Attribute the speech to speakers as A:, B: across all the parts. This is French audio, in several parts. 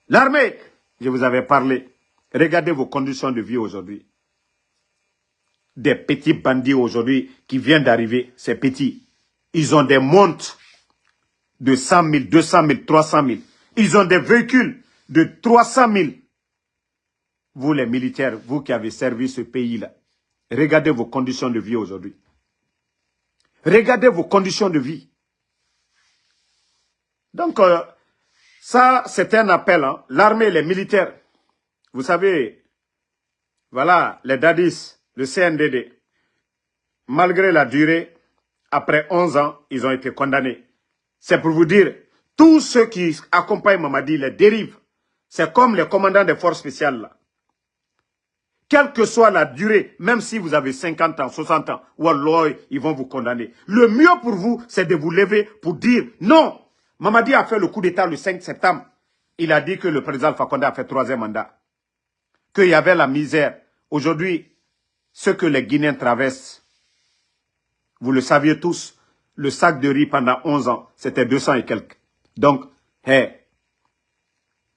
A: L'armée, je vous avais parlé. Regardez vos conditions de vie aujourd'hui. Des petits bandits aujourd'hui qui viennent d'arriver, ces petits. Ils ont des montres de 100 000, 200 000, 300 000. Ils ont des véhicules de 300 000. Vous les militaires, vous qui avez servi ce pays-là, regardez vos conditions de vie aujourd'hui. Regardez vos conditions de vie. Donc, ça, c'est un appel. Hein. L'armée, les militaires. Vous savez, voilà, les dadis, le CNDD. Malgré la durée, après 11 ans, ils ont été condamnés. C'est pour vous dire, tous ceux qui accompagnent Mamadi, les dérives, c'est comme les commandants des forces spéciales. Là. Quelle que soit la durée, même si vous avez 50 ans, 60 ans, wallah, ils vont vous condamner. Le mieux pour vous, c'est de vous lever pour dire non. Mamadi a fait le coup d'État le 5 septembre. Il a dit que le président Alpha Condé a fait 3e mandat. Qu'il y avait la misère. Aujourd'hui, ce que les Guinéens traversent, vous le saviez tous, le sac de riz pendant 11 ans, c'était 200 et quelques. Donc,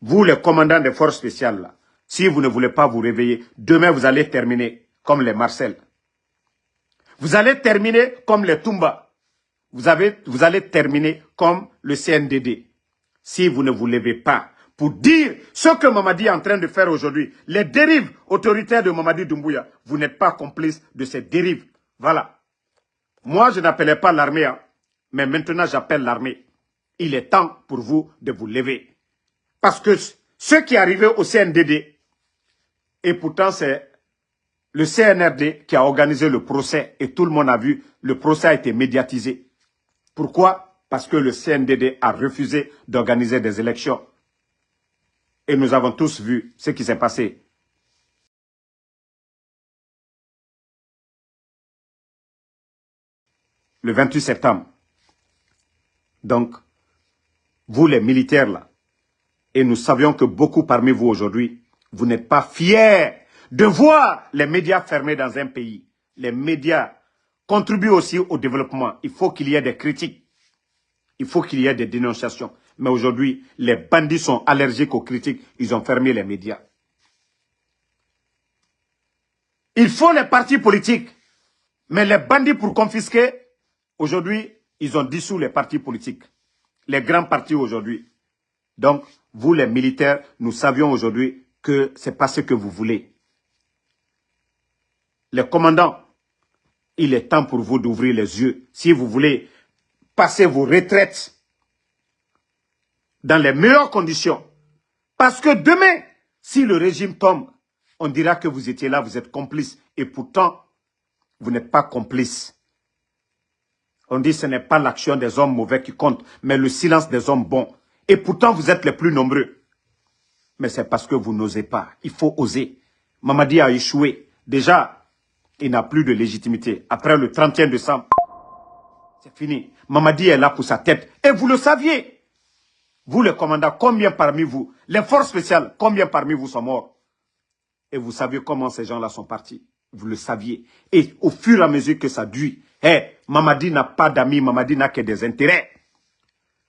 A: vous les commandants des forces spéciales, là, si vous ne voulez pas vous réveiller, demain vous allez terminer comme les Marcel. Vous allez terminer comme les Toumba. Vous allez terminer comme le CNDD. Si vous ne vous levez pas pour dire ce que Mamadi est en train de faire aujourd'hui, les dérives autoritaires de Mamadi Doumbouya, vous n'êtes pas complice de ces dérives. Voilà. Moi, je n'appelais pas l'armée, hein, mais maintenant j'appelle l'armée. Il est temps pour vous de vous lever. Parce que ce qui est arrivé au CNDD, et pourtant c'est le CNRD qui a organisé le procès, et tout le monde a vu, le procès a été médiatisé. Pourquoi? Parce que le CNDD a refusé d'organiser des élections. Et nous avons tous vu ce qui s'est passé. Le 28 septembre. Donc, vous les militaires là, et nous savions que beaucoup parmi vous aujourd'hui, vous n'êtes pas fiers de voir les médias fermés dans un pays. Les médias contribuent aussi au développement. Il faut qu'il y ait des critiques. Il faut qu'il y ait des dénonciations. Mais aujourd'hui, les bandits sont allergiques aux critiques. Ils ont fermé les médias. Il faut les partis politiques. Mais les bandits pour confisquer, aujourd'hui, ils ont dissous les partis politiques. Les grands partis aujourd'hui. Donc, vous les militaires, nous savions aujourd'hui que ce n'est pas ce que vous voulez. Les commandants, il est temps pour vous d'ouvrir les yeux. Si vous voulez passer vos retraites dans les meilleures conditions. Parce que demain, si le régime tombe, on dira que vous étiez là, vous êtes complice. Et pourtant, vous n'êtes pas complice. On dit que ce n'est pas l'action des hommes mauvais qui compte, mais le silence des hommes bons. Et pourtant, vous êtes les plus nombreux. Mais c'est parce que vous n'osez pas. Il faut oser. Mamadi a échoué. Déjà, il n'a plus de légitimité. Après le 31 décembre, c'est fini. Mamadi est là pour sa tête. Et vous le saviez. Vous, les commandants, combien parmi vous, les forces spéciales, combien parmi vous sont morts? Et vous saviez comment ces gens-là sont partis. Vous le saviez. Et au fur et à mesure que ça dure, Mamadi n'a pas d'amis, Mamadi n'a que des intérêts.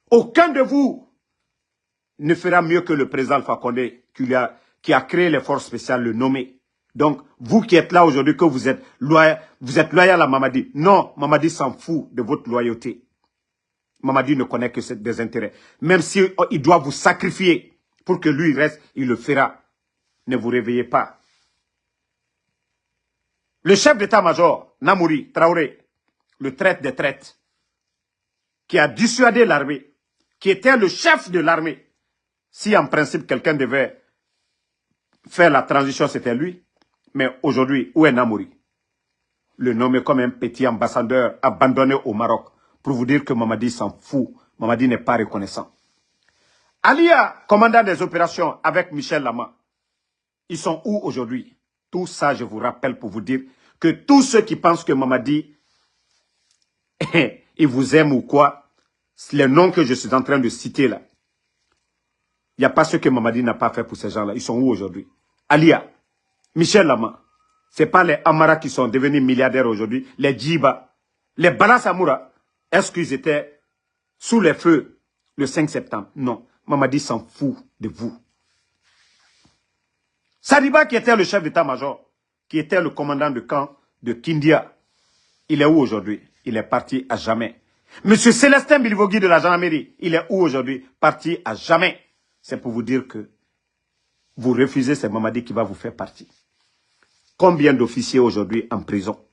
A: Aucun de vous ne fera mieux que le président Alpha Condé qui a créé les forces spéciales, le nommé. Donc, vous qui êtes là aujourd'hui, que vous êtes loyal à Mamadi. Non, Mamadi s'en fout de votre loyauté. Mamadi ne connaît que des intérêts. Même s'il doit vous sacrifier pour que lui reste, il le fera. Ne vous réveillez pas. Le chef d'état-major, Namouri Traoré, le traître des traîtres, qui a dissuadé l'armée, qui était le chef de l'armée. Si en principe quelqu'un devait faire la transition, c'était lui. Mais aujourd'hui, où est Namouri? Le nommer comme un petit ambassadeur abandonné au Maroc pour vous dire que Mamadi s'en fout. Mamadi n'est pas reconnaissant. Alia, commandant des opérations avec Michel Lama, ils sont où aujourd'hui? Tout ça, je vous rappelle pour vous dire que tous ceux qui pensent que Mamadi, il vous aime ou quoi, les noms que je suis en train de citer là, il n'y a pas ce que Mamadi n'a pas fait pour ces gens-là. Ils sont où aujourd'hui? Alia, Michel Lama, ce n'est pas les Amara qui sont devenus milliardaires aujourd'hui, les Djiba, les Bala Samoura. Est-ce qu'ils étaient sous les feux le 5 septembre? Non. Mamadi s'en fout de vous. Sadiba qui était le chef d'état-major, qui était le commandant de camp de Kindia, il est où aujourd'hui? Il est parti à jamais. Monsieur Célestin Bilivogui de la gendarmerie, il est où aujourd'hui? Parti à jamais. C'est pour vous dire que vous refusez, c'est Mamadi qui va vous faire partie. Combien d'officiers aujourd'hui en prison?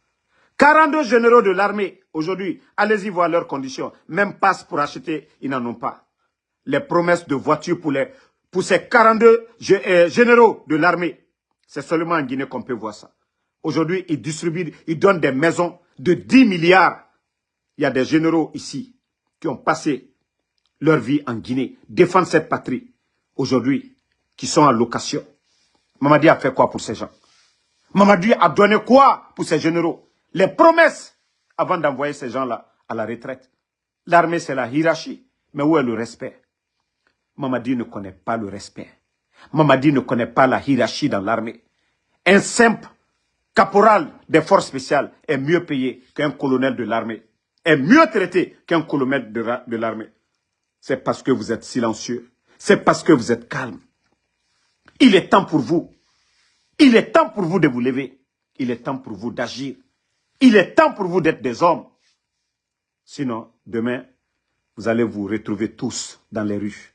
A: 42 généraux de l'armée aujourd'hui, allez-y voir leurs conditions. Même passe pour acheter, ils n'en ont pas. Les promesses de voitures pour ces 42 généraux de l'armée, c'est seulement en Guinée qu'on peut voir ça. Aujourd'hui, ils distribuent, ils donnent des maisons de 10 milliards. Il y a des généraux ici qui ont passé leur vie en Guinée, défendre cette patrie. Aujourd'hui, qui sont en location. Mamadi a fait quoi pour ces gens? Mamadi a donné quoi pour ces généraux? Les promesses avant d'envoyer ces gens-là à la retraite. L'armée, c'est la hiérarchie. Mais où est le respect? Mamadi ne connaît pas le respect. Mamadi ne connaît pas la hiérarchie dans l'armée. Un simple caporal des forces spéciales est mieux payé qu'un colonel de l'armée. Est mieux traité qu'un colonel de l'armée. C'est parce que vous êtes silencieux. C'est parce que vous êtes calme. Il est temps pour vous. Il est temps pour vous de vous lever. Il est temps pour vous d'agir. Il est temps pour vous d'être des hommes. Sinon, demain, vous allez vous retrouver tous dans les rues.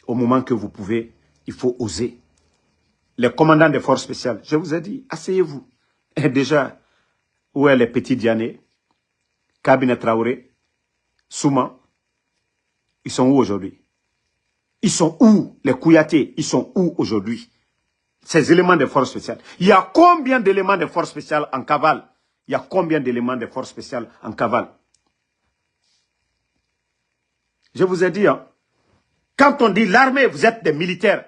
A: Au moment que vous pouvez, il faut oser. Les commandants des forces spéciales, je vous ai dit, asseyez-vous. Et déjà, où est les petits Diané, Cabinet Traoré, Souma? Ils sont où aujourd'hui? Ils sont où? Les Kouyaté, ils sont où aujourd'hui? Ces éléments des forces spéciales. Il y a combien d'éléments des forces spéciales en cavale? Il y a combien d'éléments des forces spéciales en cavale? Je vous ai dit, hein, quand on dit l'armée, vous êtes des militaires.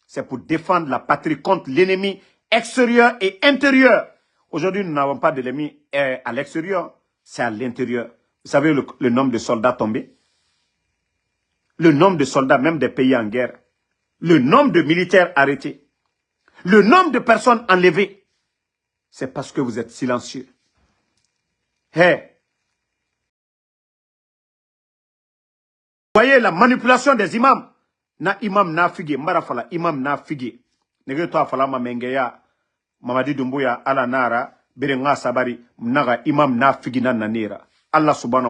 A: C'est pour défendre la patrie contre l'ennemi extérieur et intérieur. Aujourd'hui, nous n'avons pas d'ennemi à l'extérieur, c'est à l'intérieur. Vous savez le nombre de soldats tombés? Le nombre de soldats, même des pays en guerre. Le nombre de militaires arrêtés. Le nombre de personnes enlevées. C'est parce que vous êtes silencieux. Hey. Voyez la manipulation des imams. Na imam na figi, mbarafala imam na figi. Nege to afala ma mengeya, Mamadi Doumbouya ala nara, berenga sabari, naga imam na figi na nanira. Allah subhanahu